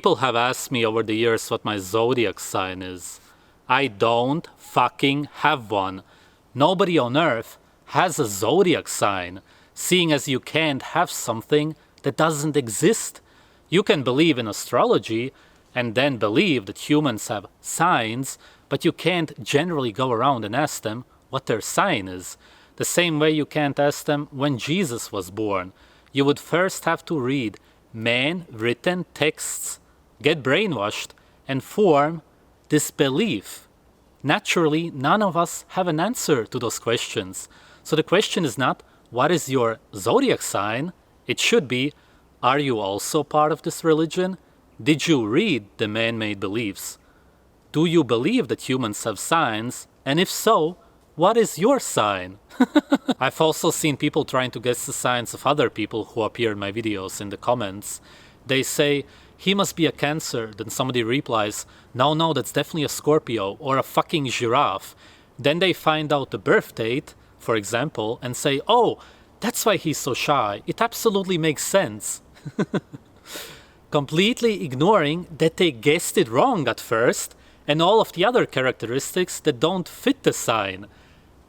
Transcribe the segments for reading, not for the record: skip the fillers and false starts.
People have asked me over the years what my zodiac sign is. I don't fucking have one. Nobody on earth has a zodiac sign, seeing as you can't have something that doesn't exist. You can believe in astrology and then believe that humans have signs, but you can't generally go around and ask them what their sign is. The same way you can't ask them when Jesus was born. You would first have to read man-written texts, get brainwashed, and form this belief. Naturally, none of us have an answer to those questions. So the question is not, what is your zodiac sign? It should be, are you also part of this religion? Did you read the man-made beliefs? Do you believe that humans have signs? And if so, what is your sign? I've also seen people trying to guess the signs of other people who appear in my videos in the comments. They say, he must be a Cancer. Then somebody replies, no, that's definitely a Scorpio or a fucking giraffe. Then they find out the birth date, for example, and say, oh, that's why he's so shy. It absolutely makes sense. Completely ignoring that they guessed it wrong at first and all of the other characteristics that don't fit the sign.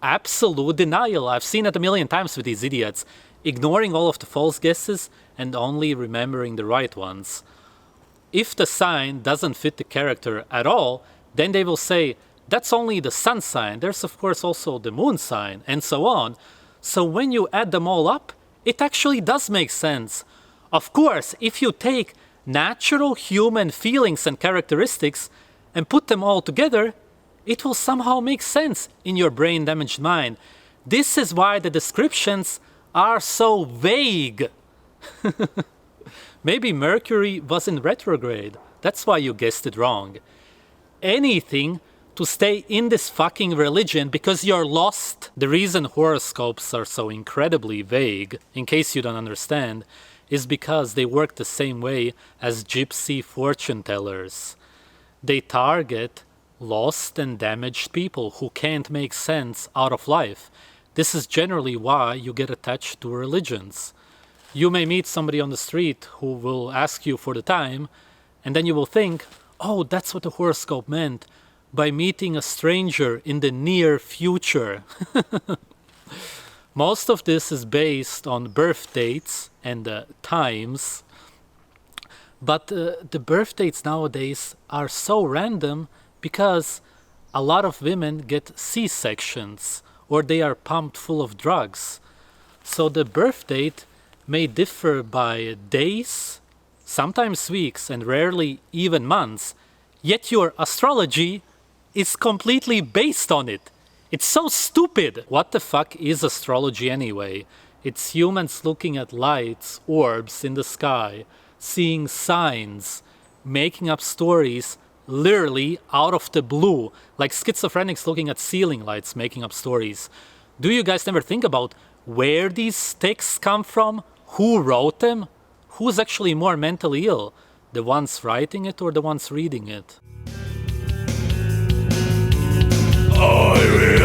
Absolute denial. I've seen it a million times with these idiots, ignoring all of the false guesses and only remembering the right ones. If the sign doesn't fit the character at all, then they will say, that's only the sun sign, there's of course also the moon sign, and so on. So when you add them all up, it actually does make sense. Of course, if you take natural human feelings and characteristics and put them all together, it will somehow make sense in your brain-damaged mind. This is why the descriptions are so vague. Maybe Mercury was in retrograde. That's why you guessed it wrong. Anything to stay in this fucking religion because you're lost. The reason horoscopes are so incredibly vague, in case you don't understand, is because they work the same way as gypsy fortune tellers. They target lost and damaged people who can't make sense out of life. This is generally why you get attached to religions. You may meet somebody on the street who will ask you for the time, and then you will think, oh, that's what the horoscope meant by meeting a stranger in the near future. Most of this is based on birth dates and times, but the birth dates nowadays are so random because a lot of women get C-sections or they are pumped full of drugs. So the birth date may differ by days, sometimes weeks, and rarely even months, yet your astrology is completely based on it. It's so stupid. What the fuck is astrology anyway? It's humans looking at lights, orbs in the sky, seeing signs, making up stories literally out of the blue, like schizophrenics looking at ceiling lights, making up stories. Do you guys never think about where these texts come from? Who wrote them? Who's actually more mentally ill? The ones writing it or the ones reading it? I will